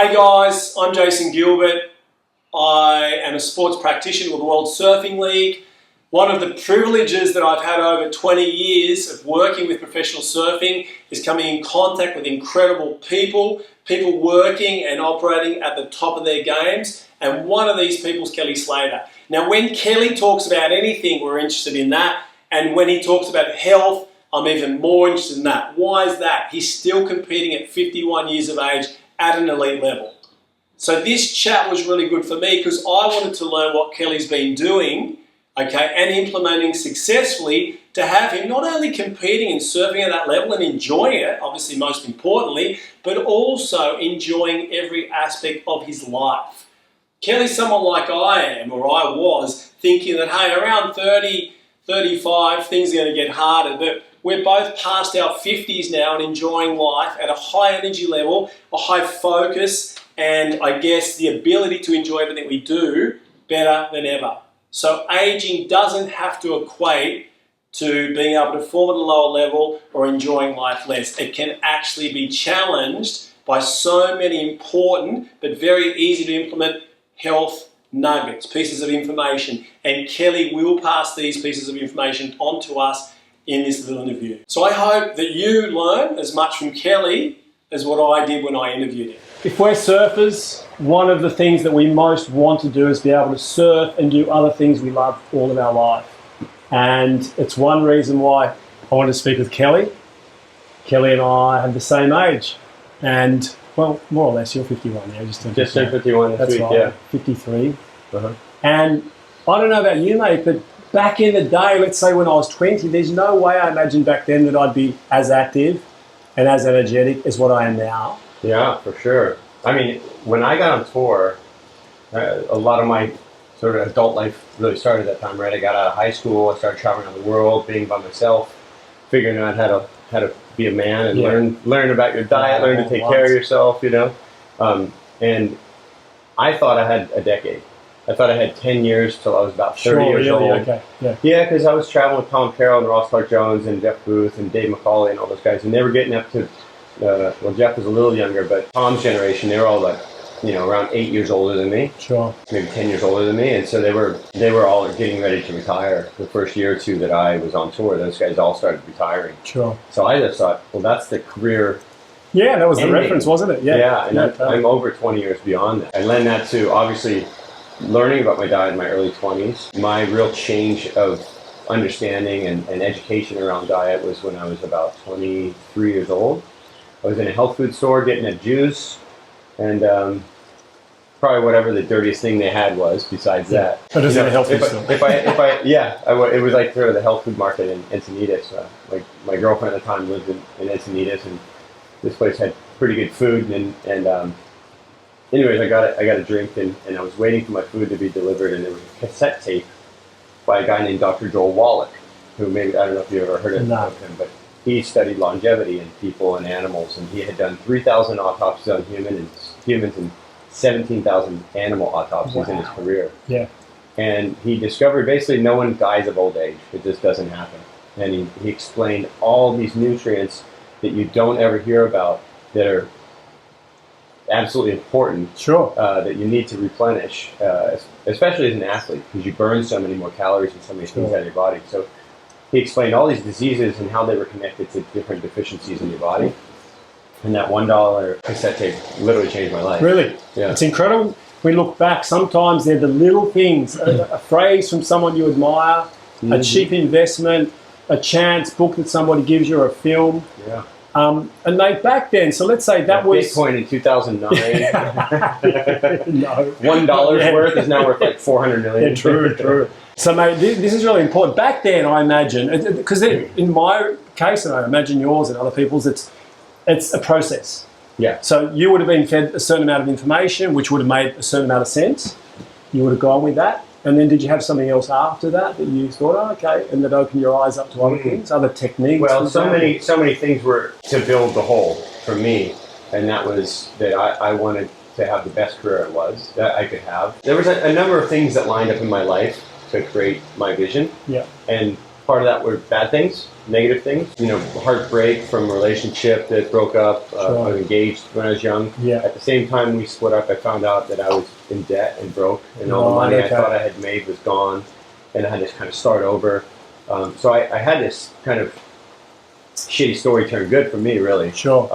Hey guys, I'm Jason Gilbert. I am a sports practitioner with the World Surfing League. One of the privileges that I've had over 20 years of working with professional surfing is coming in contact with incredible people working and operating at the top of their games. And one of these people is Kelly Slater. Now, when Kelly talks about anything, we're interested in that. And when he talks about health, I'm even more interested in that. Why is that? He's still competing at 51 years of age at an elite level. So this chat was really good for me because I wanted to learn what Kelly's been doing, okay, and implementing successfully to have him not only competing and surfing at that level and enjoying it, obviously most importantly, but also enjoying every aspect of his life. Kelly's someone like I am, or I was, thinking that, hey, around 30, 35, things are going to get harder, but we're both past our 50s now and enjoying life at a high energy level, a high focus, and I guess the ability to enjoy everything we do better than ever. So aging doesn't have to equate to being able to perform at a lower level or enjoying life less. It can actually be challenged by so many important but very easy to implement health nuggets, pieces of information, and Kelly will pass these pieces of information on to us in this little interview. So I hope that you learn as much from Kelly as what I did when I interviewed him. If we're surfers, one of the things that we most want to do is be able to surf and do other things we love all of our life. And it's one reason why I wanted to speak with Kelly. Kelly and I have the same age. And, well, more or less, you're 51 now. Just turned 51 That's week, right, yeah. 53. Uh-huh. And I don't know about you, mate, but back in the day, let's say when I was 20, there's no way I imagined back then that I'd be as active and as energetic as what I am now. Yeah, for sure. I mean, when I got on tour, a lot of my sort of adult life really started at that time, right? I got out of high school, I started traveling around the world, being by myself, figuring out how to be a man and learn about your diet, learn to take care of yourself, you know. And I thought I had a decade. I thought I had 10 years till I was about 30 years old. Okay. Yeah, because I was traveling with Tom Carroll and Ross Clark-Jones and Jeff Booth and Dave McCauley and all those guys, and they were getting up to, well, Jeff was a little younger, but Tom's generation, they were all like, you know, around 8 years older than me. Sure. Maybe 10 years older than me, and so they were all getting ready to retire. The first year or two that I was on tour, those guys all started retiring. Sure. So I just thought, well, that's the career. Yeah, that was ending. The reference, wasn't it? Yeah, and I'm over 20 years beyond that. I lend that to, obviously, learning about my diet in my early 20s. My real change of understanding and education around diet was when I was about 23 years old. I was in a health food store getting a juice and probably whatever the dirtiest thing they had was besides that. But it's a health food store. It was like sort of the health food market in Encinitas. Like my girlfriend at the time lived in Encinitas, and this place had pretty good food and anyways, I got a drink and I was waiting for my food to be delivered, and there was a cassette tape by a guy named Dr. Joel Wallach, who maybe, I don't know if you've ever heard of him, but he studied longevity in people and animals, and he had done 3,000 autopsies on humans and 17,000 animal autopsies in his career. Yeah. And he discovered basically no one dies of old age. It just doesn't happen. And he explained all these nutrients that you don't ever hear about that are absolutely important. Sure. That you need to replenish, especially as an athlete, because you burn so many more calories and so many things out of your body. So he explained all these diseases and how they were connected to different deficiencies in your body. And that $1 cassette tape literally changed my life. Really? Yeah. It's incredible. We look back, sometimes they're the little things, a phrase from someone you admire, a cheap investment, a chance book that somebody gives you, or a film. Yeah. And mate, back then, so let's say that was... Bitcoin in 2009. No. $1 worth is now worth like 400 million. Yeah, true. So mate, this is really important. Back then, I imagine, because in my case, and I imagine yours and other people's, it's a process. Yeah. So you would have been fed a certain amount of information, which would have made a certain amount of sense. You would have gone with that. And then did you have something else after that you thought, oh, okay, and that opened your eyes up to other things, other techniques? Well, so many things were to build the whole for me, and that was that I wanted to have the best career it was that I could have. There was a number of things that lined up in my life to create my vision. Yeah. And part of that were bad things, negative things. You know, heartbreak from a relationship that broke up. I was engaged when I was young. Yeah. At the same time we split up, I found out that I was in debt and broke, and all the money I thought I had made was gone, and I had to kind of start over. So I had this kind of shitty story turn good for me, really. Sure.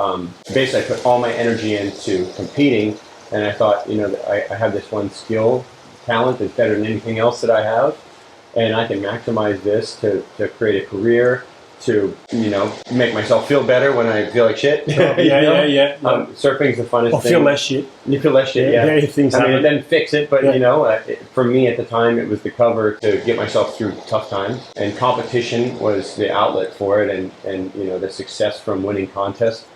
Basically, I put all my energy into competing, and I thought, you know, I have this one skill, talent that's better than anything else that I have, and I can maximize this to create a career, to, you know, make myself feel better when I feel like shit. Yeah. Surfing's the funnest thing. Feel less shit. You feel less shit, yeah. Things happen. It doesn't fix it, but you know, for me at the time, it was the cover to get myself through tough times, and competition was the outlet for it, and you know, the success from winning contests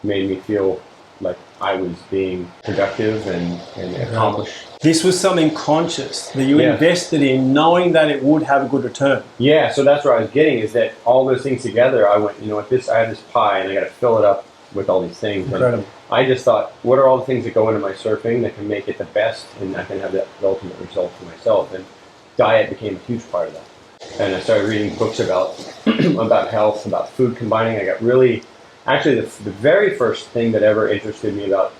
made me feel like I was being productive and accomplished. This was something conscious that you invested in, knowing that it would have a good return. Yeah, so that's where I was getting, is that all those things together, I went, you know what, I have this pie and I got to fill it up with all these things. Incredible. And I just thought, what are all the things that go into my surfing that can make it the best, and I can have the ultimate result for myself? And diet became a huge part of that. And I started reading books about about health, about food combining. I got really, actually the very first thing that ever interested me about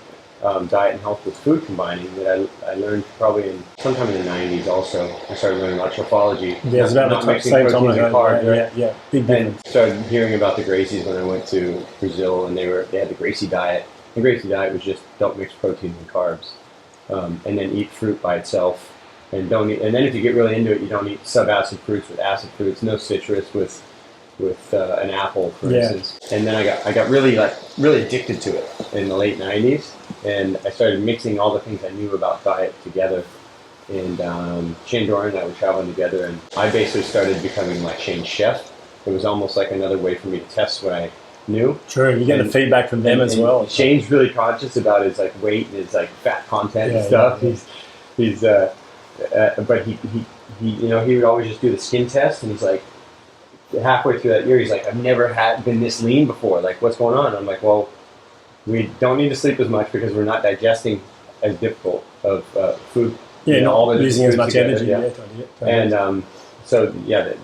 diet and health was food combining, that I learned probably sometime in the 90s also. I started learning about trophology. Yeah, it's about the same time I heard. Yeah, big difference. And started hearing about the Gracies when I went to Brazil, and they had the Gracie diet. The Gracie diet was just don't mix proteins and carbs, and then eat fruit by itself, and don't eat. And then if you get really into it, you don't eat subacid fruits with acid fruits, no citrus with an apple, for instance. And then I got really addicted to it in the late 90s, and I started mixing all the things I knew about diet together. And Shane Doran and I were traveling together, and I basically started becoming like Shane's chef. It was almost like another way for me to test what I knew. Sure, you get the feedback from them as well. Shane's really conscious about his like weight and his like fat content and stuff. But he you know, he would always just do the skin test, and he's like, halfway through that year, he's like, I've never been this lean before. Like, what's going on? I'm like, well, we don't need to sleep as much because we're not digesting as difficult of food. Yeah, not all using as much energy. And so,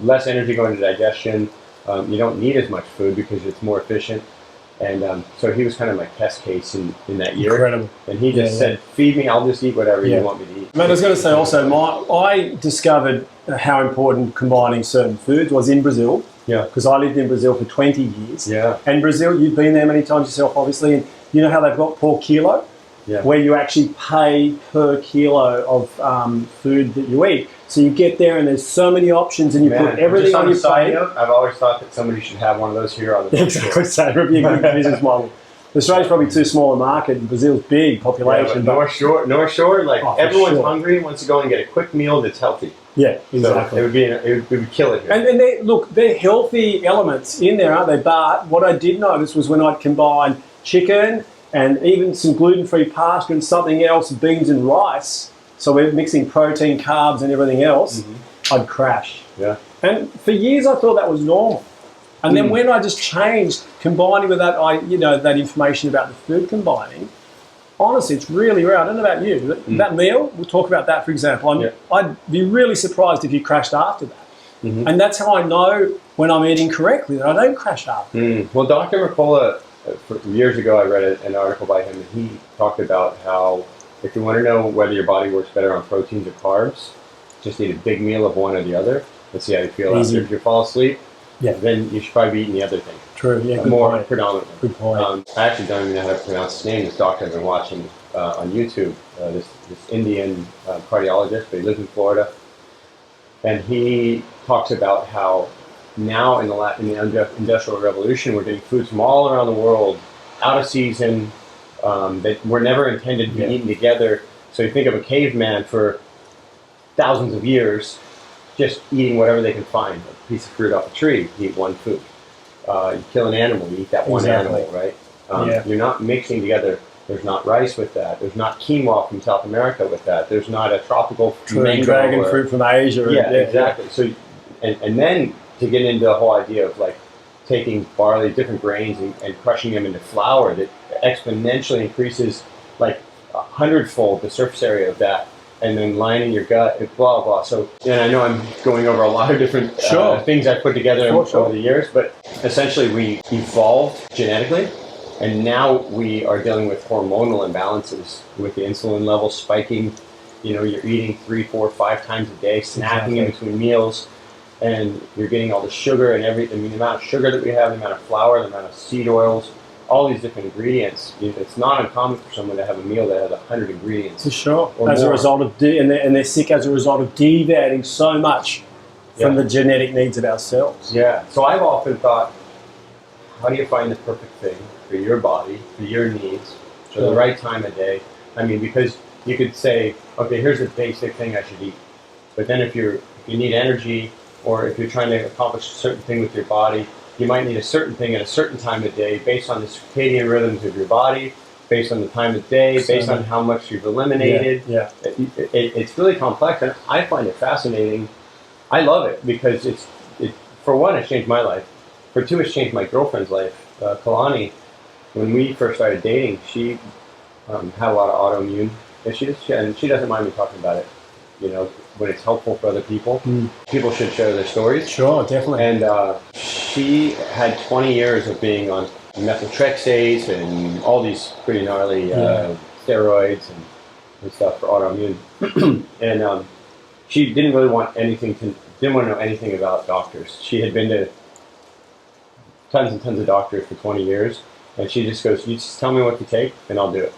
less energy going to digestion. You don't need as much food because it's more efficient. And so he was kind of my test case in that year. Incredible. And he just said, feed me, I'll just eat whatever you want me to eat. Mate, I was going to say also, I discovered how important combining certain foods was in Brazil. Yeah. Because I lived in Brazil for 20 years. Yeah. And Brazil, you've been there many times yourself, obviously, and you know how they've got per kilo? Yeah. Where you actually pay per kilo of food that you eat. So you get there and there's so many options, and you put everything on your plate. I've always thought that somebody should have one of those here on the Exactly, so it would be a good business model. Australia's probably too small a market, Brazil's big population. North Shore, like everyone's hungry and wants to go and get a quick meal that's healthy. Yeah, exactly. So it would kill it here. And they're healthy elements in there, aren't they? But what I did notice was when I'd combine chicken and even some gluten-free pasta and something else, beans and rice, so we're mixing protein, carbs and everything else, I'd crash. Yeah. And for years I thought that was normal. And then when I just changed, combining with that, that information about the food combining, honestly, it's really rare. I don't know about you. That meal, we'll talk about that, for example. I'd be really surprised if you crashed after that. And that's how I know when I'm eating correctly, that I don't crash after. Well, Dr. Mercola, years ago, I read an article by him, and he talked about how if you want to know whether your body works better on proteins or carbs, just eat a big meal of one or the other. Let's see how you feel after. If you fall asleep, then you should probably be eating the other thing. True, yeah, more predominantly. Good point. I actually don't even know how to pronounce his name. This doctor I've been watching on YouTube, this Indian cardiologist, but he lives in Florida. And he talks about how now in the Industrial Revolution, we're getting foods from all around the world, out of season, that were never intended to be eaten together. So you think of a caveman for thousands of years, just eating whatever they can find. A piece of fruit off a tree, you eat one food. You kill an animal, you eat that one animal, right? You're not mixing together. There's not rice with that. There's not quinoa from South America with that. There's not a tropical mango dragon fruit from Asia. Exactly. So, and then to get into the whole idea of like taking barley, different grains, and crushing them into flour that exponentially increases like 100-fold the surface area of that and then lining your gut, and blah, blah. So, and I know I'm going over a lot of different things I put together over the years, but essentially we evolved genetically, and now we are dealing with hormonal imbalances with the insulin level spiking. You know, you're eating 3, 4, 5 times a day, snacking in between meals, and you're getting all the sugar and the amount of sugar that we have, the amount of flour, the amount of seed oils, all these different ingredients. It's not uncommon for someone to have a meal that has 100 ingredients. For sure. As a result of, and they're sick as a result of deviating so much from the genetic needs of our cells. Yeah. So I've often thought, how do you find the perfect thing for your body, for your needs, for the right time of day? I mean, because you could say, okay, here's the basic thing I should eat. But then if you need energy, or if you're trying to accomplish a certain thing with your body, you might need a certain thing at a certain time of day based on the circadian rhythms of your body, based on the time of day, based on how much you've eliminated. Yeah. It's really complex, and I find it fascinating. I love it because for one, it's changed my life. For two, it's changed my girlfriend's life. Kalani, when we first started dating, she had a lot of autoimmune issues, and she doesn't mind me talking about it. You know, when it's helpful for other people, people should share their stories. Sure, definitely. And she had 20 years of being on methotrexate and all these pretty gnarly steroids and stuff for autoimmune. And she didn't really want didn't want to know anything about doctors. She had been to tons and tons of doctors for 20 years, and she just goes, "You just tell me what to take, and I'll do it."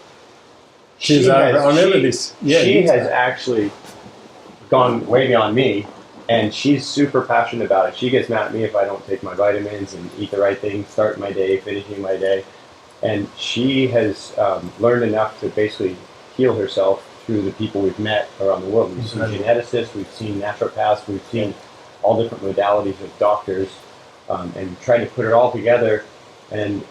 I remember this. Yeah, she has actually gone way beyond me, and she's super passionate about it. She gets mad at me if I don't take my vitamins and eat the right thing, start my day, finishing my day. And she has learned enough to basically heal herself through the people we've met around the world. We've seen geneticists, we've seen naturopaths, we've seen all different modalities of doctors, and trying to put it all together. And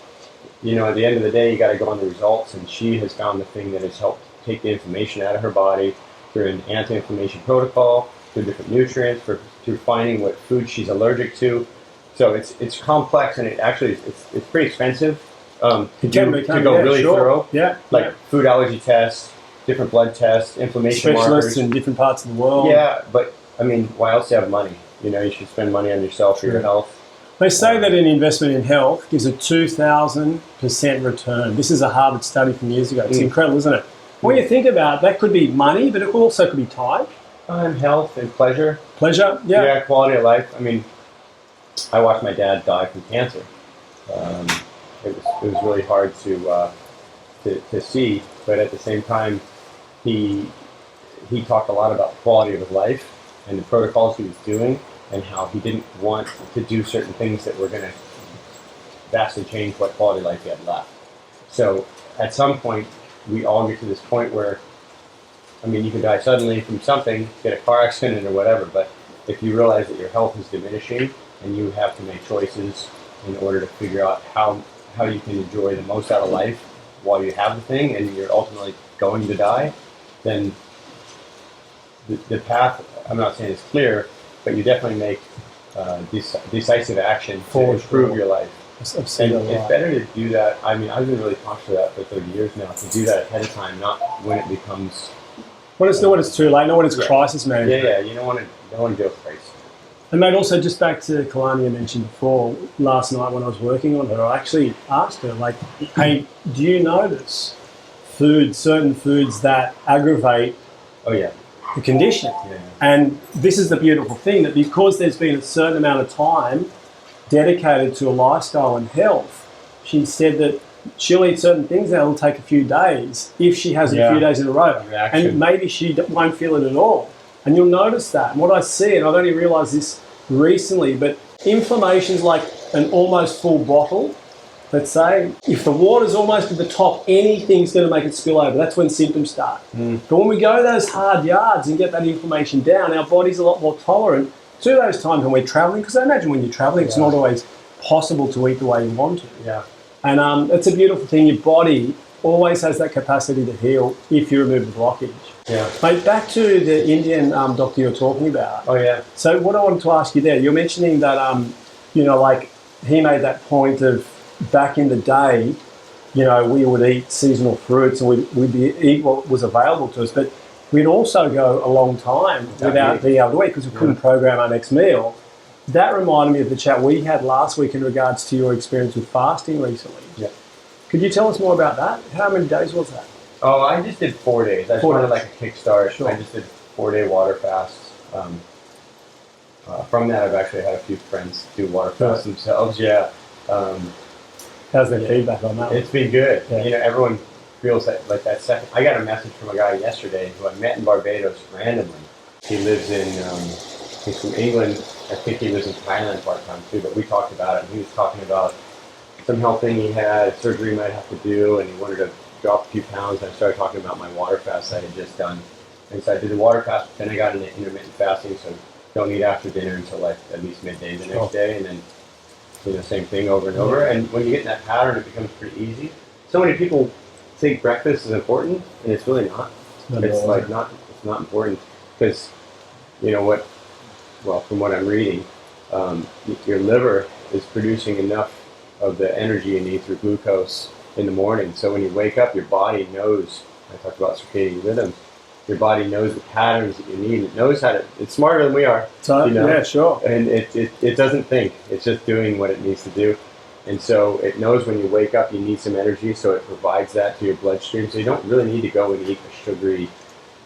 you know, at the end of the day, you got to go on the results. And she has found the thing that has helped take the inflammation out of her body through an anti-inflammation protocol, through different nutrients, through finding what food she's allergic to. So it's complex, and it's pretty expensive to go really thorough. Yeah, like food allergy tests, different blood tests, inflammation specialists markers in different parts of the world. Yeah, but I mean, why else do you have money? You know, you should spend money on yourself for your health. They say that an investment in health gives a 2,000% return. This is a Harvard study from years ago. It's incredible, isn't it? When you think about it, that could be money, but it also could be time. Health and pleasure. Pleasure, yeah. Yeah, quality of life. I mean, I watched my dad die from cancer. It was really hard to see, but at the same time, he talked a lot about the quality of his life and the protocols he was doing, and how he didn't want to do certain things that were going to vastly change what quality of life he had left. So at some point, we all get to this point where, I mean, you can die suddenly from something, get a car accident or whatever, but if you realize that your health is diminishing and you have to make choices in order to figure out how you can enjoy the most out of life while you have the thing and you're ultimately going to die, then the path, I'm not saying it's clear, but you definitely make decisive action to improve your life. And it's better to do that. I mean, I've been really conscious of that for 30 years now, to do that ahead of time, not when it becomes... When it's too late, not when it's crisis management. Yeah, you don't want to do it crazy. And mate, also just back to Kalani, I mentioned before, last night when I was working on her, I actually asked her, like, hey, do you notice certain foods that aggravate the condition? Yeah. And this is the beautiful thing, that because there's been a certain amount of time dedicated to a lifestyle and health, she said that she'll eat certain things that will take a few days if she has it a few days in a row. Reaction. And maybe she won't feel it at all. And you'll notice that. And what I see, and I've only realised this recently, but inflammation's like an almost full bottle. Let's say, if the water's almost at the top, anything's going to make it spill over. That's when symptoms start. But when we go those hard yards and get that inflammation down, our body's a lot more tolerant to those times when we're travelling. Because I imagine when you're travelling, it's not always possible to eat the way you want to. Yeah. And it's a beautiful thing. Your body always has that capacity to heal if you remove the blockage. Yeah. Mate, back to the Indian doctor you're talking about. Oh, yeah. So what I wanted to ask you there, you're mentioning that, like he made that point of back in the day, we would eat seasonal fruits and we'd eat what was available to us. But we'd also go a long time without being able to eat because we couldn't program our next meal. That reminded me of the chat we had last week in regards to your experience with fasting recently. Yeah. Could you tell us more about that? How many days was that? Oh, I just did 4 days. I just wanted like a kickstart. Sure. I just did 4-day water fasts. From that, I've actually had a few friends do water fasts themselves. Yeah. How's their feedback on that? It's been good. Yeah. You know, everyone feels that second. I got a message from a guy yesterday who I met in Barbados randomly. He lives in, he's from England. I think he lives in Thailand part-time too, but we talked about it. And he was talking about some health thing he had, surgery he might have to do, and he wanted to drop a few pounds. And I started talking about my water fast I had just done. And so I did the water fast, then I got into intermittent fasting, so don't eat after dinner until like at least midday the next day, and then same thing over and over. And when you get in that pattern, it becomes pretty easy. So many people think breakfast is important, and it's really not. It's not important because from what I'm reading, your liver is producing enough of the energy you need through glucose in the morning. So when you wake up, your body knows. I talked about circadian rhythms. Your body knows the patterns that you need. It knows how to. It's smarter than we are. Yeah, sure. And it doesn't think. It's just doing what it needs to do. And so it knows when you wake up, you need some energy, so it provides that to your bloodstream. So you don't really need to go and eat a sugary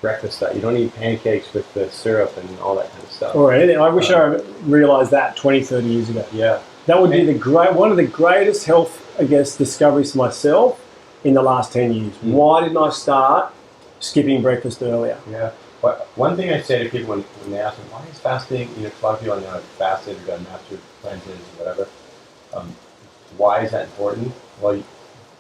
breakfast stuff. You don't eat pancakes with the syrup and all that kind of stuff. Or anything. I wish I realised that 20, 30 years ago. Yeah. That would be one of the greatest health, discoveries for myself in the last 10 years. Why didn't I start skipping breakfast earlier? Yeah. But one thing I say to people when they ask me, why is fasting, a lot of people I know have fasted or done master cleanses or whatever. Why is that important? Well,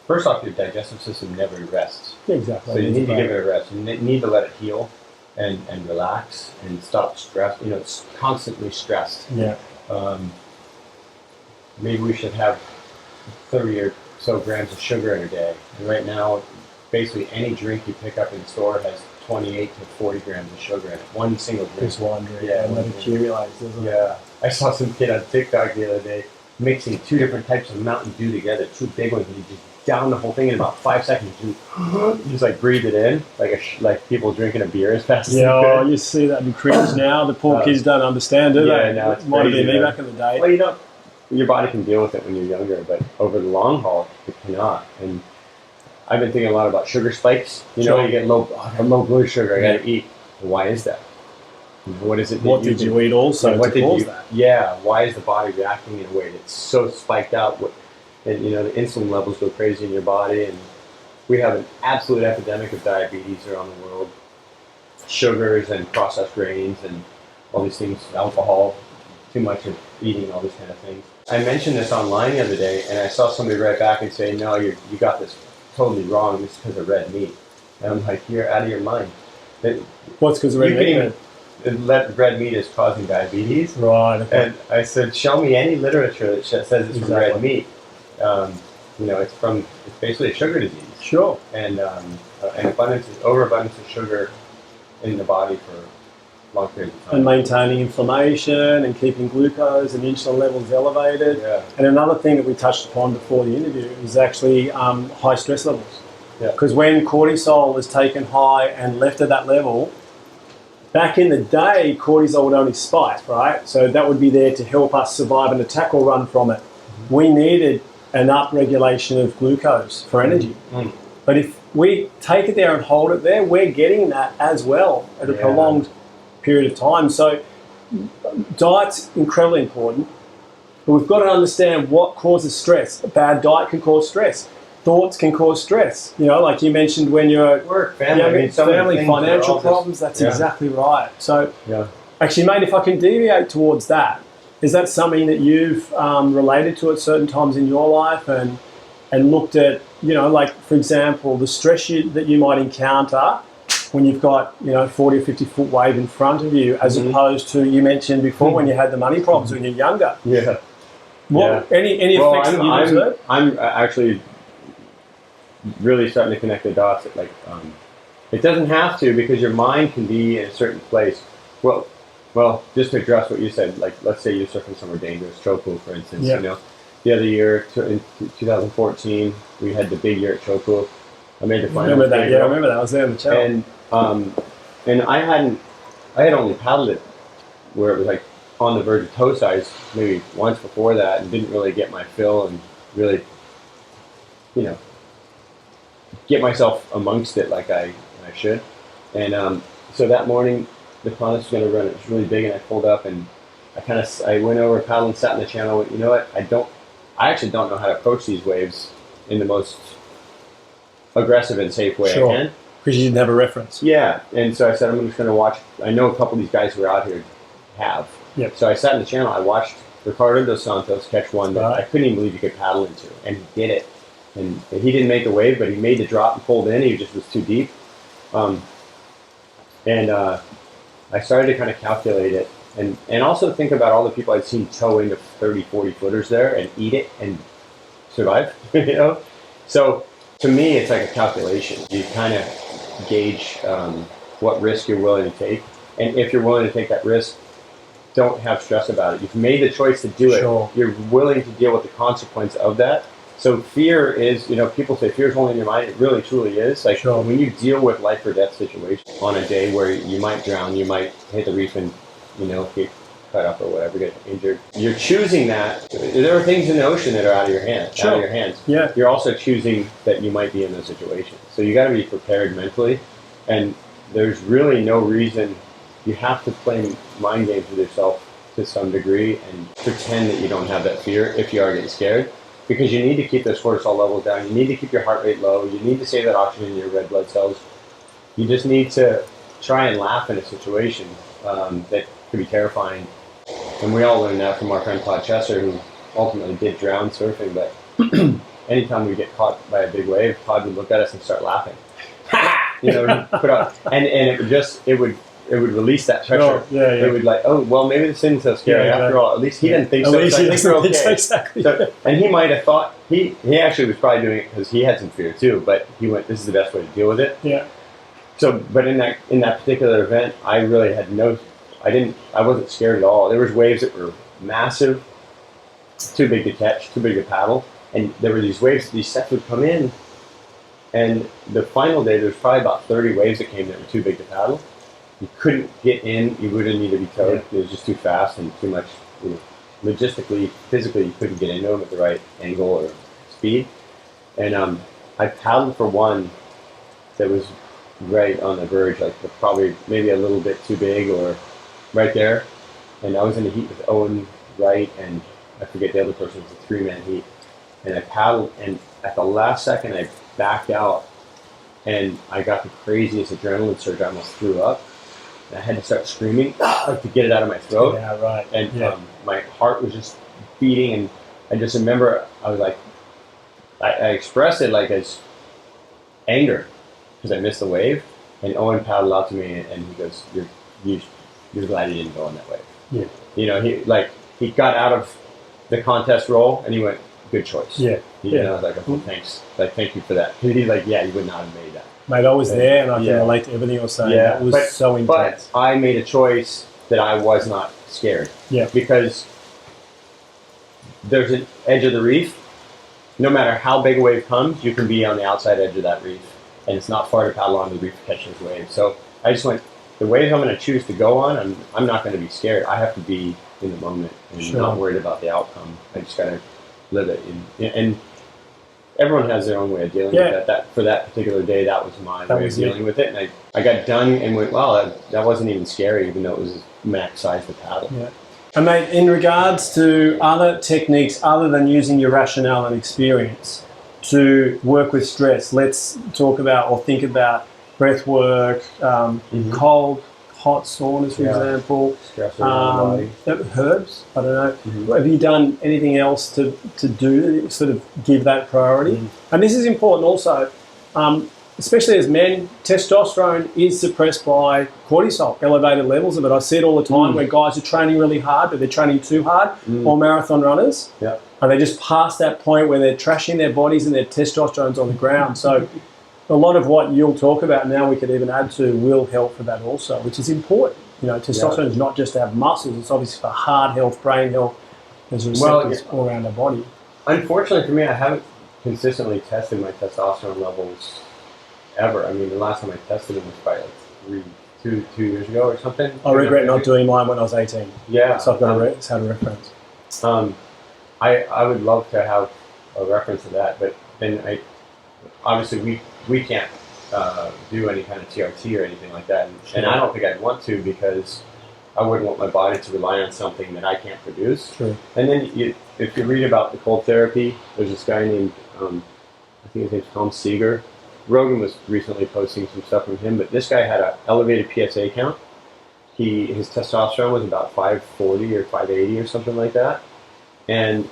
first off, your digestive system never rests. Exactly. So you need to give it a rest. You need to let it heal and relax and stop stress. It's constantly stressed. Yeah. Maybe we should have 30 or so grams of sugar in a day. And right now, basically any drink you pick up in the store has 28 to 40 grams of sugar in it. One single drink. Just one drink. Yeah. And that accumulates, doesn't it? Yeah. I saw some kid on TikTok the other day mixing 2 different types of Mountain Dew together, 2 big ones, and you just down the whole thing in about 5 seconds. You just like breathe it in, like people drinking a beer as fast as they could. You see that in cringe now. The poor kids don't understand, do they? No, it's might have been crazy, me back in the day. Well, your body can deal with it when you're younger, but over the long haul, it cannot. And I've been thinking a lot about sugar spikes. You get low blood sugar. I got to eat. Why is that? What is it? What did you eat also to cause that? Yeah. Why is the body reacting in a way that's so spiked out? And the insulin levels go crazy in your body, and we have an absolute epidemic of diabetes around the world. Sugars and processed grains and all these things, alcohol, too much of eating, all these kind of things. I mentioned this online the other day, and I saw somebody write back and say, "No, you got this totally wrong. It's because of red meat." And I'm like, "You're out of your mind." What's because of red meat? Red meat is causing diabetes. Right. Okay. And I said, "Show me any literature that says it's from red meat." It's basically a sugar disease. Sure. And overabundance of sugar in the body for long periods of time. And maintaining inflammation and keeping glucose and insulin levels elevated. Yeah. And another thing that we touched upon before the interview is actually high stress levels. Yeah. Because when cortisol is taken high and left at that level, back in the day, cortisol would only spike, right? So that would be there to help us survive an attack or run from it. Mm-hmm. We needed an upregulation of glucose for energy. Mm. But if we take it there and hold it there, we're getting that as well at a prolonged period of time. So diet's incredibly important, but we've got to understand what causes stress. A bad diet can cause stress. Thoughts can cause stress. Like you mentioned when you're at work, family, financial problems. That's exactly right. So actually, mate, if I can deviate towards that, is that something that you've related to at certain times in your life and looked at, for example, the stress that you might encounter when you've got, 40 or 50 foot wave in front of you, as opposed to, you mentioned before, when you had the money problems when you're younger. Yeah. Any effects that you've observed? I'm actually really starting to connect the dots. It doesn't have to, because your mind can be in a certain place. Well, just to address what you said, let's say you're surfing somewhere dangerous, Chopu, for instance. The other year, in 2014, we had the big year at Chopu. I made the final. I remember that. I was there in the channel. And And I had only paddled it where it was like on the verge of toe size maybe once before that, and didn't really get my fill and really, you know, get myself amongst it like I should. And so that morning, the contest was going to run. It was really big, and I pulled up, and I went over, paddled, sat in the channel. Went, you know what? I actually don't know how to approach these waves in the most aggressive and safe way I can. Because you didn't have a reference. Yeah, and so I said, I'm just going to watch. I know a couple of these guys who are out here have. Yep. So I sat in the channel. I watched Ricardo dos Santos catch one that I couldn't even believe he could paddle into, and he did it. And he didn't make the wave, but he made the drop and pulled in. He just was too deep. I started to kind of calculate it, and also think about all the people I'd seen tow into 30, 40 footers there and eat it and survive. You know, so to me, it's like a calculation. You kind of gauge what risk you're willing to take, and if you're willing to take that risk, don't have stress about it. You've made the choice to do it. You're willing to deal with the consequence of that. So fear is, you know, people say fear is only in your mind. It really, truly is. Like when you deal with life or death situations on a day where you might drown, you might hit the reef and, you know, get cut up or whatever, get injured. You're choosing that. There are things in the ocean that are out of your hands. Out of your hands. Yeah. You're also choosing that you might be in those situations. So you got to be prepared mentally, and there's really no reason. You have to play mind games with yourself to some degree and pretend that you don't have that fear if you are getting scared. Because you need to keep those cortisol levels down. You need to keep your heart rate low. You need to save that oxygen in your red blood cells. You just need to try and laugh in a situation that could be terrifying. And we all learned that from our friend Todd Chesser, who ultimately did drown surfing. But anytime we get caught by a big wave, Todd would look at us and start laughing. You know, put up, and it would release that pressure. It would like, oh, well, maybe this isn't so scary after all. At least he didn't think so. At least he doesn't think so, exactly. So, and he might have thought, he actually was probably doing it because he had some fear too, but he went, this is the best way to deal with it. Yeah. So, but in that particular event, I really had I wasn't scared at all. There was waves that were massive, too big to catch, too big to paddle, and there were these waves, these sets would come in, and the final day, there was probably about 30 waves that came that were too big to paddle. You couldn't get in. You wouldn't need to be towed. It was just too fast and too much. You know, logistically, physically, you couldn't get into them at the right angle or speed. And I paddled for one that was right on the verge, like probably maybe a little bit too big or right there. And I was in a heat with Owen Wright and I forget the other person. It was a 3-man heat. And I paddled, and at the last second, I backed out, and I got the craziest adrenaline surge. I almost threw up. I had to start screaming to get it out of my throat. Yeah, right. And my heart was just beating, and I just remember I was like, I expressed it like as anger because I missed the wave. And Owen paddled out to me, and he goes, "You're glad you didn't go on that wave." Yeah. You know, he got out of the contest role, and he went, "Good choice." Yeah. And I was like, "Oh, thanks. Like, thank you for that." He's like, "Yeah, you would not have made that." Mate, I was there, and I can relate to everything you're saying. Yeah, that was so intense. But I made a choice that I was not scared. Yeah. Because there's an edge of the reef. No matter how big a wave comes, you can be on the outside edge of that reef. And it's not far to paddle onto the reef to catch those waves. So I just went, the waves I'm going to choose to go on, I'm not going to be scared. I have to be in the moment and not worried about the outcome. I just got to live it. And everyone has their own way of dealing with that. For that particular day, that was my way of dealing with it. And I got done and went, wow, that wasn't even scary, even though it was max size to paddle. Yeah. And mate, in regards to other techniques other than using your rationale and experience to work with stress, let's talk about or think about breath work, cold, hot saunas, for example, herbs, I don't know. Have you done anything else to do, sort of give that priority? And this is important also, especially as men, testosterone is suppressed by cortisol, elevated levels of it. I see it all the time where guys are training really hard, but they're training too hard, or marathon runners, and they just pass that point where they're trashing their bodies and their testosterone's on the ground. So a lot of what you'll talk about now, we could even add to, will help for that also, which is important. You know, testosterone is not just to have muscles, it's obviously for heart health, brain health, there's receptors all around our body. Unfortunately for me, I haven't consistently tested my testosterone levels ever. I mean, the last time I tested them was probably like two years ago or something. I regret not doing mine when I was 18. Yeah. So I've got had a reference. I would love to have a reference to that, but then obviously we can't do any kind of TRT or anything like that, and I don't think I'd want to, because I wouldn't want my body to rely on something that I can't produce. True. And then if you read about the cold therapy, there's this guy named I think his name's Tom Seeger. Rogan was recently posting some stuff from him, but this guy had an elevated PSA count. His testosterone was about 540 or 580 or something like that, and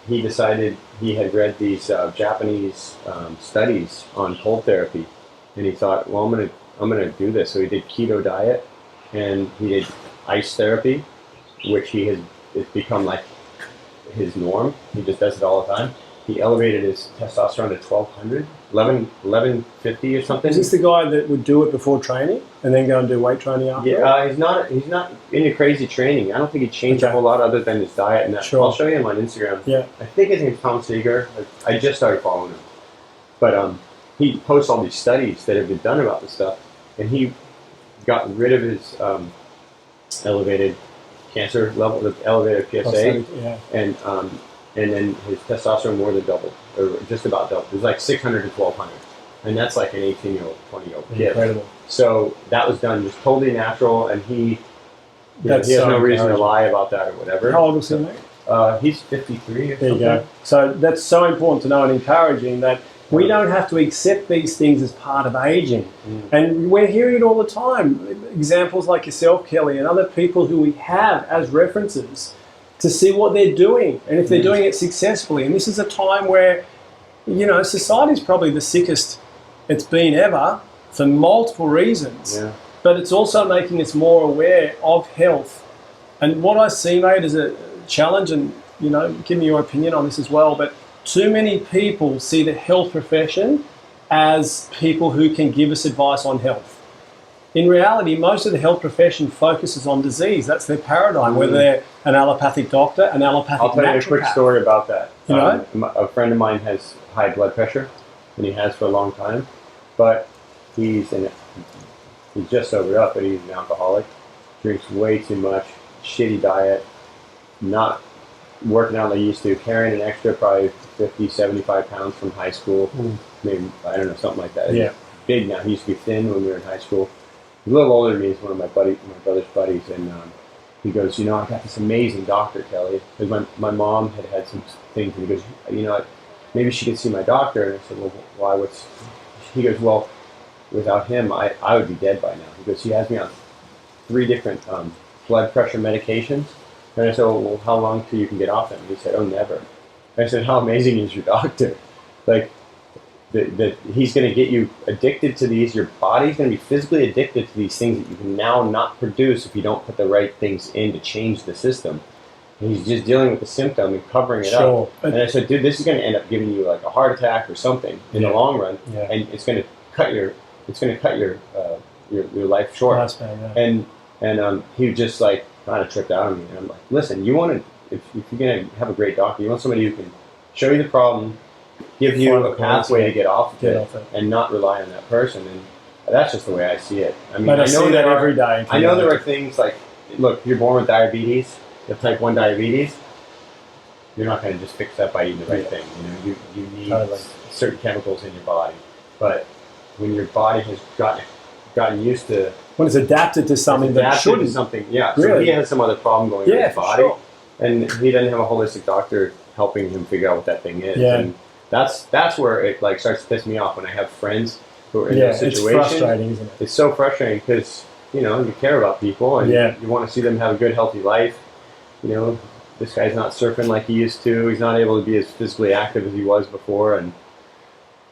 he decided he had read these Japanese studies on cold therapy, and he thought, well, I'm gonna do this. So he did keto diet, and he did ice therapy, which it's become like his norm. He just does it all the time. He elevated his testosterone to 1200, 1150 or something. Is this the guy that would do it before training and then go and do weight training after? Yeah, he's not into crazy training. I don't think he changed a whole lot other than his diet and that. Sure. I'll show you him on Instagram. Yeah. I think his name's Tom Seeger. I just started following him. But he posts all these studies that have been done about this stuff, and he got rid of his elevated cancer level, the elevated PSA, and then his testosterone more than doubled, or just about doubled. It was like 600 to 1200, and that's like an 18-year-old, 20-year-old kid. Incredible. So that was done just totally natural, and he has no reason to lie about that or whatever. How old was he, mate? He's 53 or there something. You go. So that's so important to know and encouraging that we don't have to accept these things as part of aging. And we're hearing it all the time. Examples like yourself, Kelly, and other people who we have as references to see what they're doing and if they're doing it successfully. And this is a time where, society's probably the sickest it's been ever for multiple reasons. Yeah. But it's also making us more aware of health. And what I see, mate, is a challenge, and, give me your opinion on this as well, but too many people see the health profession as people who can give us advice on health. In reality, most of the health profession focuses on disease. That's their paradigm, whether they're an allopathic doctor, an allopathic naturopath. I'll tell you a quick story about that. A friend of mine has high blood pressure, and he has for a long time, but he's just sobered up, but he's an alcoholic, drinks way too much, shitty diet, not working out like he used to, carrying an extra probably 50, 75 pounds from high school. Maybe, I don't know, something like that. Yeah. He's big now. He used to be thin when we were in high school. He's a little older than me. He's one of my brother's buddies, and he goes, I got this amazing doctor, Kelly. Because my mom had some things, and he goes, maybe she could see my doctor. And I said, well, why? He goes, well, without him, I would be dead by now. He goes, he has me on 3 different blood pressure medications. And I said, well, how long till you can get off them? And he said, oh, never. And I said, how amazing is your doctor? Like, that he's going to get you addicted to these. Your body's going to be physically addicted to these things that you can now not produce if you don't put the right things in to change the system. And he's just dealing with the symptom and covering it up. And I said, dude, this is going to end up giving you like a heart attack or something in the long run, and it's going to cut your life short. That's bad, yeah. And he just like kind of tripped out on me. And I'm like, listen, you want to, if you're going to have a great doctor, you want somebody who can show you the problem, give you a pathway to get off of it, and not rely on that person. And that's just the way I see it. I mean, I know that every day. I know there are things like, look, you're born with diabetes, you have type 1 diabetes, you're not going to just fix that by eating the right thing. You need certain chemicals in your body. But when your body has gotten used to, when it's adapted to something that shouldn't. Yeah. So he has some other problem going on in his body, and he doesn't have a holistic doctor helping him figure out what that thing is. Yeah. And that's where it like starts to piss me off when I have friends who are in this situation. It's frustrating, isn't it? It's so frustrating because you care about people and you want to see them have a good, healthy life. This guy's not surfing like he used to. He's not able to be as physically active as he was before, and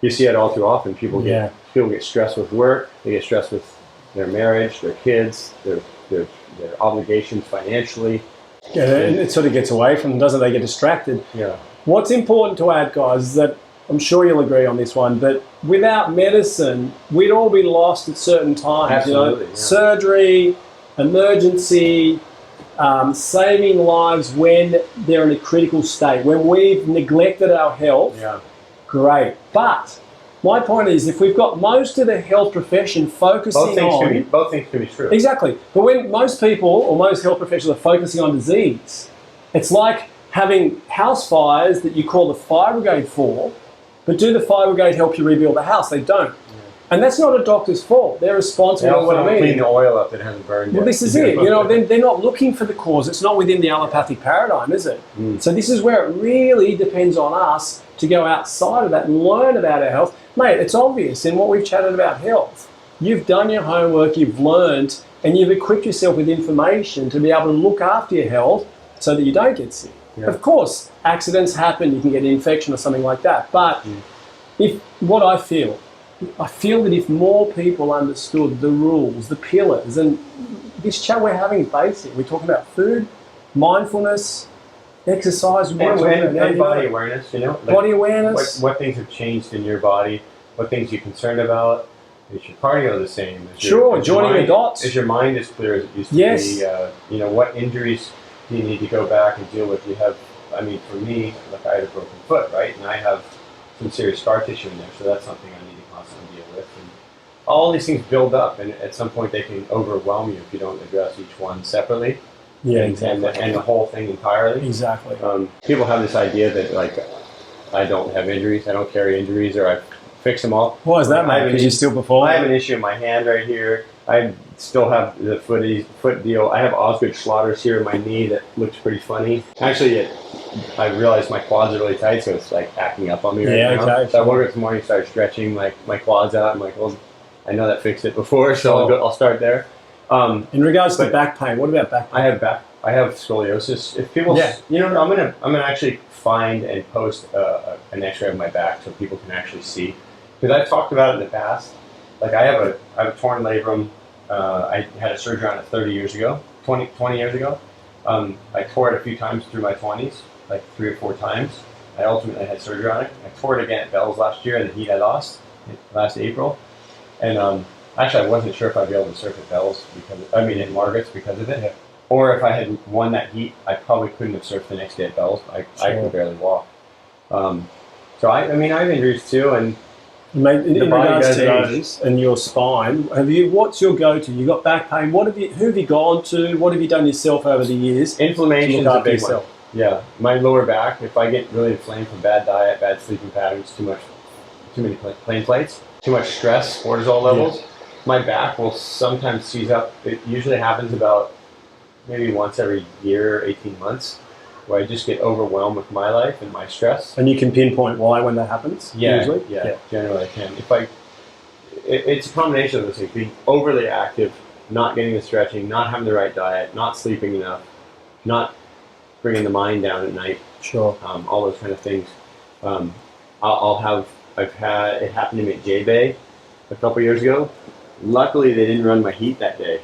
you see it all too often. People get stressed with work. They get stressed with their marriage, their kids, their obligations financially. Yeah, and it sort of gets away from them, doesn't it? They get distracted. Yeah. What's important to add, guys, is that I'm sure you'll agree on this one, but without medicine, we'd all be lost at certain times. Absolutely. Yeah. Surgery, emergency, saving lives when they're in a critical state. When we've neglected our health, great. But My point is, if we've got most of the health profession focusing on... Both things can be true. Exactly. But when most people or most health professionals are focusing on disease, it's like having house fires that you call the fire brigade for, but do the fire brigade help you rebuild the house? They don't. And that's not a doctor's fault. They're responsible for what I mean. Clean the oil up that hasn't burned yet. Well, this is it. You know, they're not looking for the cause. It's not within the allopathic paradigm, is it? So this is where it really depends on us to go outside of that and learn about our health. Mate, it's obvious in what we've chatted about health. You've done your homework, you've learned, and you've equipped yourself with information to be able to look after your health so that you don't get sick. Yeah. Of course, accidents happen, you can get an infection or something like that. But I feel that if more people understood the rules, the pillars, and this chat we're having is basic. We're talking about food, mindfulness, exercise, and body awareness, you know? Like body awareness. What things have changed in your body, what things you're concerned about. Is your cardio the same? Joining the dots. Is your mind as clear as it used to be? You know, what injuries do you need to go back and deal with? You have, I mean, for me, like I had a broken foot, right? And I have some serious scar tissue in there, so that's something I need to constantly deal with. And all these things build up, and at some point they can overwhelm you if you don't address each one separately. Yeah, exactly. And the whole thing entirely. Exactly. People have this idea that, like, I don't have injuries, I don't carry injuries, or I've fixed them all. Why is that, mate? Because you still perform? I have an issue in my hand right here. I still have the foot deal. I have Osgood Schlatter's here in my knee that looks pretty funny. Actually, I realized my quads are really tight, so it's like acting up on me right now. Okay. So I woke up this morning, started stretching my quads out. I'm like, well, I know that fixed it before, so I'll start there. In regards to back pain, what about back pain? I have scoliosis. If people, you know, I'm gonna actually find and post an X-ray of my back so people can actually see, because I've talked about it in the past. Like I have a torn labrum. I had a surgery on it 20 years ago. I tore it a few times through my 20s, like 3 or 4 times. I ultimately had surgery on it. I tore it again at Bell's last year in the heat I lost last April. And actually, I wasn't sure if I'd be able to surf at Bell's in Margaret's because of it. Or if I had won that heat, I probably couldn't have surfed the next day at Bell's. I could barely walk. So I have injuries too, and mate, in regards to those and your spine, what's your go-to? You got back pain. Who have you gone to? What have you done yourself over the years? Inflammation is a big one. Yeah, my lower back. If I get really inflamed from bad diet, bad sleeping patterns, too many plain plates, too much stress, cortisol levels, my back will sometimes seize up. It usually happens about maybe once every year, 18 months. Where I just get overwhelmed with my life and my stress. And you can pinpoint why when that happens? Usually? Yeah, generally I can. It's a combination of those things. Being overly active, not getting the stretching, not having the right diet, not sleeping enough, not bringing the mind down at night. Sure. All those kind of things. I've had it happen to me at J-Bay a couple years ago. Luckily, they didn't run my heat that day.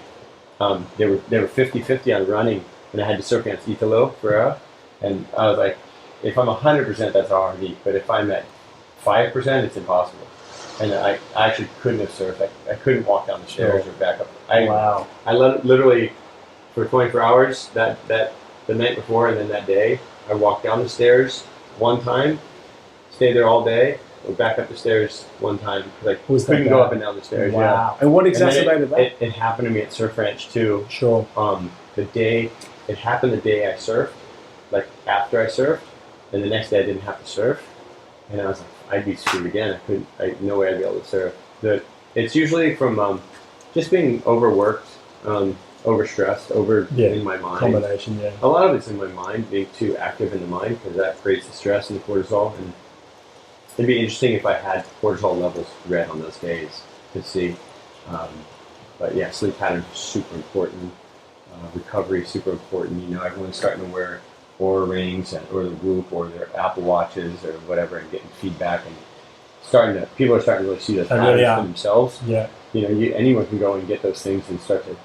They were 50-50 on running, and I had to surf against Italo Ferreira. And I was like, if I'm 100%, that's a hard heat. But if I'm at 5%, it's impossible. And I actually couldn't have surfed. I couldn't walk down the stairs or back up. I literally, for 24 hours, the night before and then that day, I walked down the stairs one time, stayed there all day, went back up the stairs one time, because I couldn't go up and down the stairs. Wow. Yeah. And what exacerbated that? It happened to me at Surf Ranch too. Sure. It happened the day I surfed, like after I surfed, and the next day I didn't have to surf, and I was like, I'd be screwed again. No way I'd be able to surf. It's usually from just being overworked, overstressed, in my mind. Combination, yeah. A lot of it's in my mind, being too active in the mind, because that creates the stress and the cortisol. And it'd be interesting if I had cortisol levels read on those days to see. But yeah, sleep patterns are super important. Recovery is super important. You know, everyone's starting to wear Oura rings or the Whoop or their Apple Watches or whatever, and getting feedback, and people are starting to really see those patterns for themselves. Yeah. You know, anyone can go and get those things and start to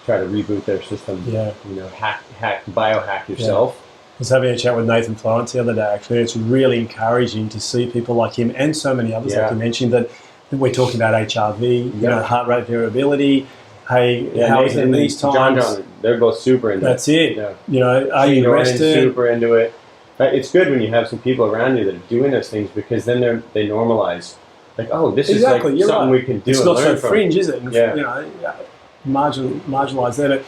try to reboot their system. Yeah. You know, biohack yourself. I was having a chat with Nathan Florence the other day. Actually, it's really encouraging to see people like him and so many others, like you mentioned, that we're talking about HRV, you know, heart rate variability. Hey, how is it in these times? John, they're both super into That's it. Yeah. You know, are you rested? Super into it. It's good when you have some people around you that are doing those things, because then they normalize. Like, oh, this is like something we can do. It's and not learn so from. fringe, is it? And, Yeah. You know, marginalised there.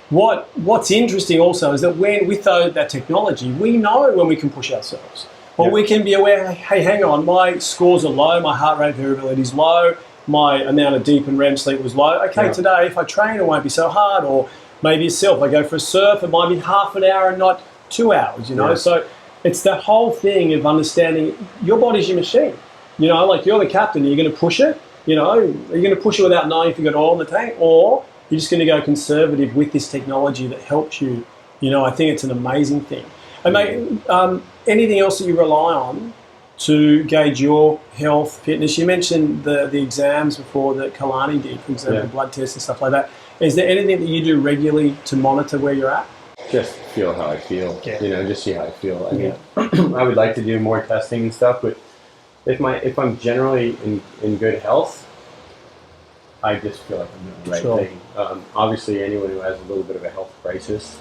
What's interesting also is that with that technology, we know when we can push ourselves. Or we can be aware, hey, hang on, my scores are low, my heart rate variability is low, my amount of deep and REM sleep was low. Okay, today, if I train, it won't be so hard. Or maybe itself, I go for a surf, it might be half an hour and not 2 hours, you know? So it's that whole thing of understanding your body's your machine. You know, like you're the captain, you're going to push it, you know, are you going to push it without knowing if you've got oil in the tank? Or you're just going to go conservative with this technology that helps you. You know, I think it's an amazing thing. And mate, anything else that you rely on to gauge your health, fitness? You mentioned the exams before that Kalani did, for example, blood tests and stuff like that. Is there anything that you do regularly to monitor where you're at? Just feel how I feel. You know, just see how I feel. I mean, I would like to do more testing and stuff, but if I'm generally in good health, I just feel like I'm doing the right thing. Obviously, anyone who has a little bit of a health crisis,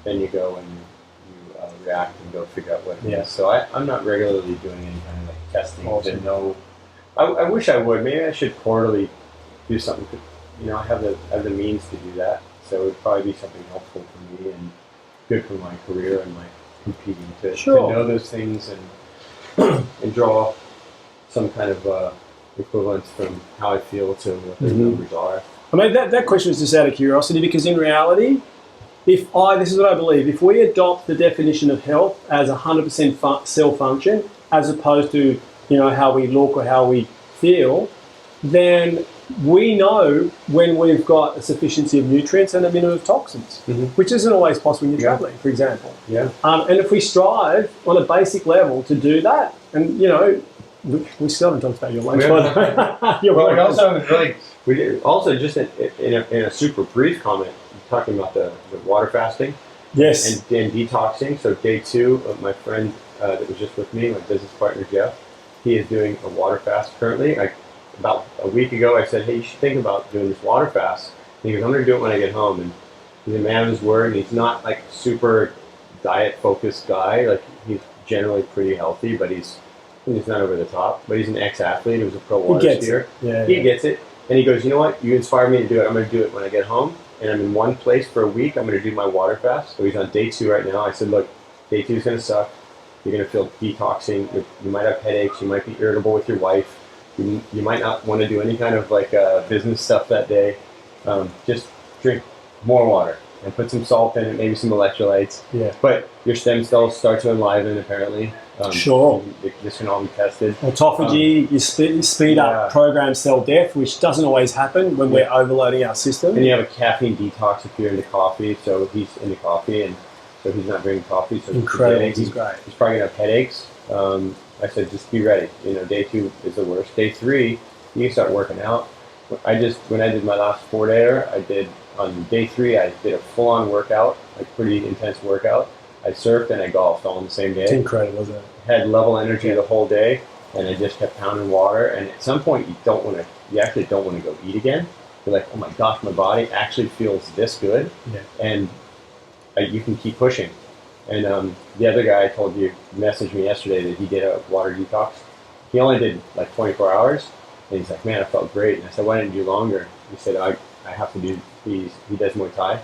then you go and you react and go figure out what it is. So I'm not regularly doing any kind of like testing to know. I wish I would. Maybe I should quarterly do something. You know, I have the means to do that, so it would probably be something helpful for me and good for my career and my competing to know those things and draw some kind of equivalence from how I feel to what the numbers are. I mean, that question is just out of curiosity, because in reality, this is what I believe, if we adopt the definition of health as 100% cell function, as opposed to, you know, how we look or how we feel, then we know when we've got a sufficiency of nutrients and a minimum of toxins, which isn't always possible when you're traveling, for example. And if we strive on a basic level to do that, and, you know, we still haven't talked about your lunch. Also, just in a super brief comment, talking about the water fasting, and detoxing. So day 2 of my friend that was just with me, my business partner Jeff, he is doing a water fast currently. About a week ago, I said, hey, you should think about doing this water fast. And he goes, I'm going to do it when I get home. And he's a man of his word, and he's not like a super diet-focused guy. Like, he's generally pretty healthy, but he's not over the top. But he's an ex-athlete. He was a pro water skier. He gets it. And he goes, you know what? You inspired me to do it. I'm going to do it when I get home. And I'm in one place for a week. I'm going to do my water fast. So he's on day 2 right now. I said, look, day 2 is going to suck. You're going to feel detoxing. You might have headaches. You might be irritable with your wife. You might not want to do any kind of like business stuff that day. Just drink more water and put some salt in it, maybe some electrolytes. But your stem cells start to enliven, apparently. This can all be tested. Autophagy, you speed up programmed cell death, which doesn't always happen when we're overloading our system. And you have a caffeine detox if you're into coffee. So he's into coffee, and so he's not drinking coffee. So incredible. He's great. He's probably going to have headaches. I said, just be ready. You know, day 2 is the worst. Day 3, you can start working out. When I did my last 4-dayer, on day 3, I did a full-on workout, like pretty intense workout. I surfed and I golfed all in the same day. It's incredible, isn't it? Had level energy the whole day, and I just kept pounding water. And at some point, you actually don't want to go eat again. You're like, oh my gosh, my body actually feels this good, and you can keep pushing. And the other guy I told you messaged me yesterday that he did a water detox. He only did like 24 hours, and he's like, man, I felt great. And I said, why didn't you do longer? He said, I have to do. He does Muay Thai,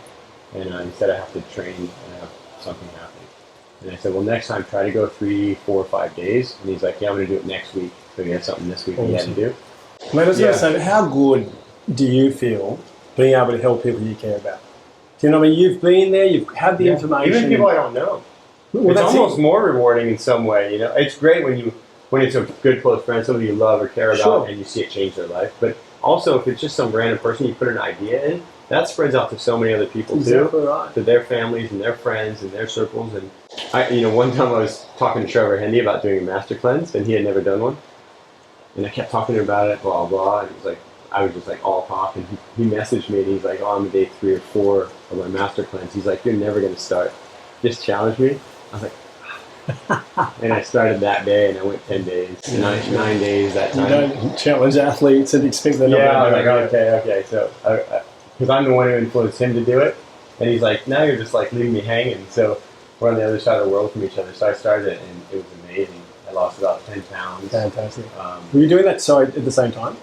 and he said I have to train and have something happening. And I said, well, next time try to go 3, 4, 5 days. And he's like, yeah, I'm going to do it next week. So he had something this week he had to do. Mate, I was going to say, how good do you feel being able to help people you care about? Do you know what I mean? You've been there, you've had the information. Even people I don't know. Well, it's almost more rewarding in some way. You know, it's great when it's a good close friend, somebody you love or care about, and you see it change their life. But also, if it's just some random person you put an idea in, that spreads out to so many other people too, to their families and their friends and their circles. And one time I was talking to Trevor Hendy about doing a master cleanse, and he had never done one. And I kept talking to him about it, blah blah. And it was like I was just like all talk, and he messaged me, and he's like, "Oh, I'm on day 3 or 4 of my master cleanse." He's like, "You're never going to start. Just challenge me." I was like, and I started that day, and I went 10 days, 9 days that time. You don't challenge athletes and expect them. Yeah, I was like, okay. So, because I'm the one who influenced him to do it, and he's like, now you're just like leaving me hanging. So we're on the other side of the world from each other. So I started it, and it was amazing. I lost about 10 pounds. Fantastic. Were you doing that at the same time?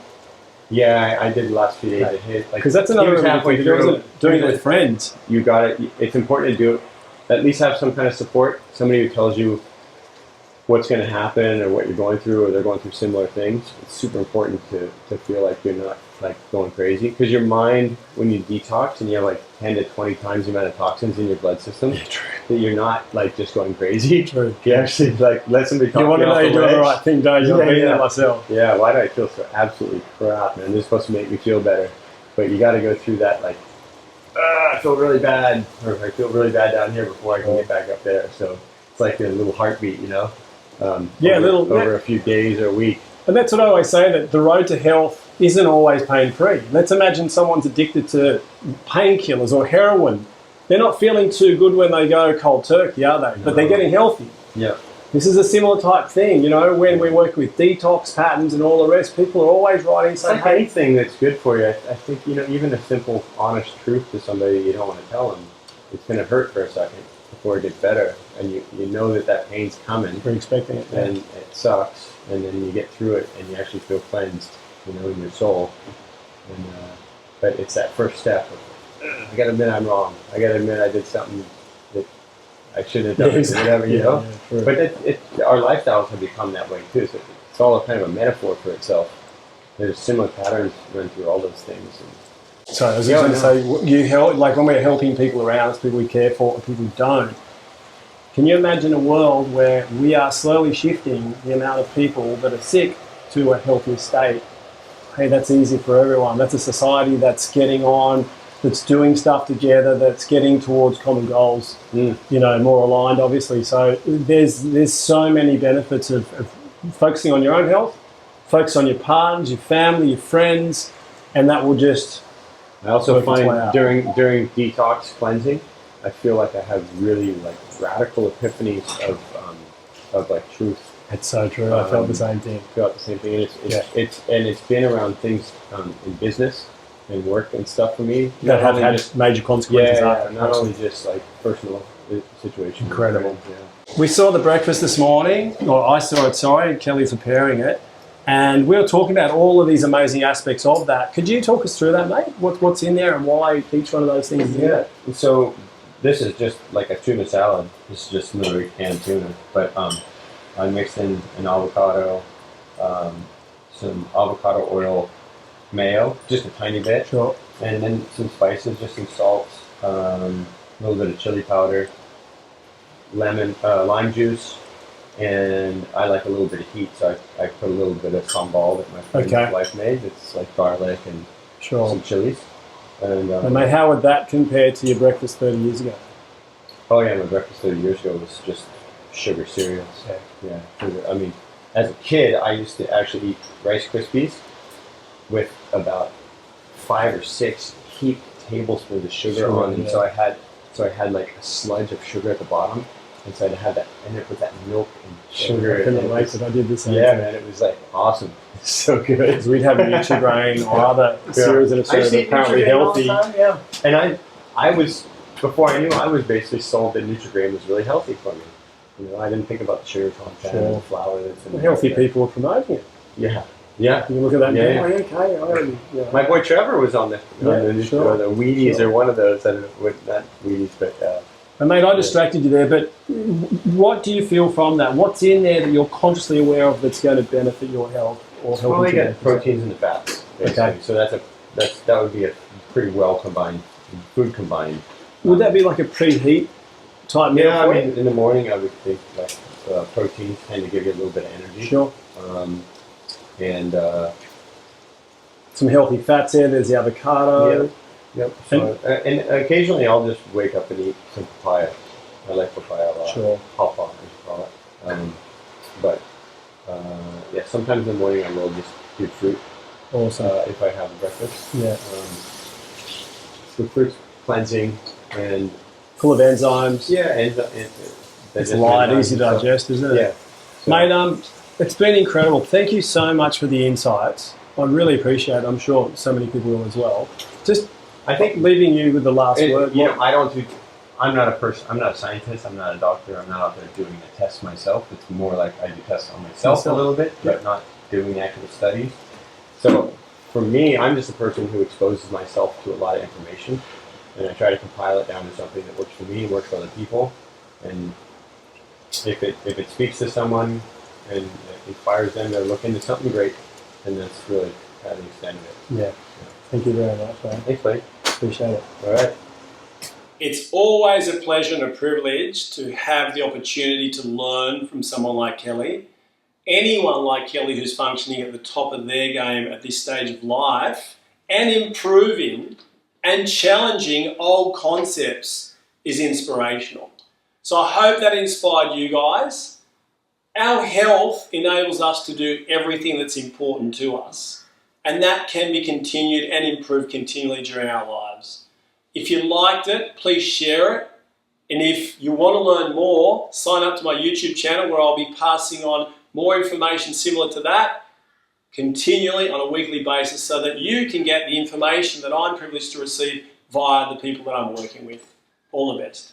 Yeah, I did the last few days. Because that's another halfway thing. through. Doing it with friends. You got it. It's important to do it. At least have some kind of support. Somebody who tells you what's going to happen or what you're going through, or they're going through similar things. It's super important to feel like you're not like going crazy, because your mind, when you detox and you have like 10 to 20 times the amount of toxins in your blood system, that you're not like just going crazy. True. You actually like let somebody talk. You want to know you're doing the right thing, don't you? I've been there myself. Yeah. Why do I feel so absolutely crap, man? This is supposed to make me feel better, but you got to go through that like. I feel really bad, or I feel really bad down here before I can get back up there. So it's like a little heartbeat, you know. Over a few days or a week. And that's what I always say, that the road to health isn't always pain-free. Let's imagine someone's addicted to painkillers or heroin. They're not feeling too good when they go cold turkey, are they? But they're getting healthy. Yeah. This is a similar type thing, you know, when we work with detox patterns and all the rest, people are always writing saying, hey, anything that's good for you. I think, you know, even a simple, honest truth to somebody you don't want to tell them, it's going to hurt for a second before it gets better. And you know that pain's coming. We're expecting it. And it sucks. And then you get through it and you actually feel cleansed, you know, in your soul. And but it's that first step of, I got to admit I'm wrong. I got to admit I did something that I shouldn't have done, whatever, you know. Yeah, but our lifestyles have become that way too. So it's all a kind of a metaphor for itself. There's similar patterns run through all those things. So I was going to say, like when we're helping people around us, people we care for and people we don't, can you imagine a world where we are slowly shifting the amount of people that are sick to a healthier state? Hey, that's easy for everyone. That's a society that's getting on, that's doing stuff together, that's getting towards common goals, you know, more aligned, obviously. So there's so many benefits of focusing on your own health, focus on your partners, your family, your friends, and that will just... I also find during detox cleansing, I feel like I have really like radical epiphanies of like truth. It's so true. I felt the same thing. Felt the same thing. And it's been around things in business and work and stuff for me that have had major consequences. Not only just like personal situations. Incredible. Yeah. We saw the breakfast this morning, or I saw it. Sorry, Kelly's preparing it. And we were talking about all of these amazing aspects of that. Could you talk us through that, mate? What's in there and why each one of those things is in there? So this is just like a tuna salad. This is just literally canned tuna. But I mixed in an avocado, some avocado oil, mayo, just a tiny bit. Sure. And then some spices, just some salts, a little bit of chili powder, lime juice. And I like a little bit of heat, so I put a little bit of sambal that my friend's wife made. It's like garlic and some chilies. And mate, how would that compare to your breakfast 30 years ago? Oh yeah, my breakfast 30 years ago was just sugar cereals. Yeah. I mean, as a kid, I used to actually eat Rice Krispies with about 5 or 6 heaped tablespoons of sugar on them. Yeah. So I had like a sludge of sugar at the bottom. And so I'd have that, and it with that milk and sugar. I couldn't wait that I did the same thing. Man, it was like awesome. It's so good. Because we'd have Nutrigrain or other cereals that are apparently healthy. And I was, before I knew, I was basically sold that Nutrigrain was really healthy for me. You know, I didn't think about the sugar content and the flour that's in it. Healthy people are promoting it. Yeah. You look at that and okay. My boy Trevor was on the Wheaties or one of those. I don't know, not Wheaties, but... And mate, I distracted you there, but what do you feel from that? What's in there that you're consciously aware of that's going to benefit your health or help? Well, you got proteins and the fats. Basically. Okay. So that would be a pretty well combined food combined. Would that be like a preheat type meal? Yeah, I mean, in the morning I would think like proteins tend to give you a little bit of energy. Sure. And some healthy fats there. There's the avocado. Yep. So, and occasionally I'll just wake up and eat some papaya. I like papaya a lot. Sure. Pawpaw, as you call it. Sometimes in the morning I will just do fruit. Awesome. If I have breakfast. Yeah. So fruit's cleansing and full of enzymes. Yeah, it's light, easy to digest, isn't it? Yeah. So, mate, it's been incredible. Thank you so much for the insights. I really appreciate it. I'm sure so many people will as well. I think leaving you with the last word. You know, I'm not a person. I'm not a scientist. I'm not a doctor. I'm not out there doing the tests myself. It's more like I do tests on myself a little bit, but not doing the actual studies. So for me, I'm just a person who exposes myself to a lot of information, and I try to compile it down to something that works for me and works for other people. And if it speaks to someone and inspires them to look into something great, then that's really kind of the extent of it. Yeah. Thank you very much, man. Thanks, buddy. Appreciate it. All right. It's always a pleasure and a privilege to have the opportunity to learn from someone like Kelly. Anyone like Kelly who's functioning at the top of their game at this stage of life and improving and challenging old concepts is inspirational. So I hope that inspired you guys. Our health enables us to do everything that's important to us, and that can be continued and improved continually during our lives. If you liked it, please share it. And if you want to learn more, sign up to my YouTube channel where I'll be passing on more information similar to that continually on a weekly basis so that you can get the information that I'm privileged to receive via the people that I'm working with. All the best.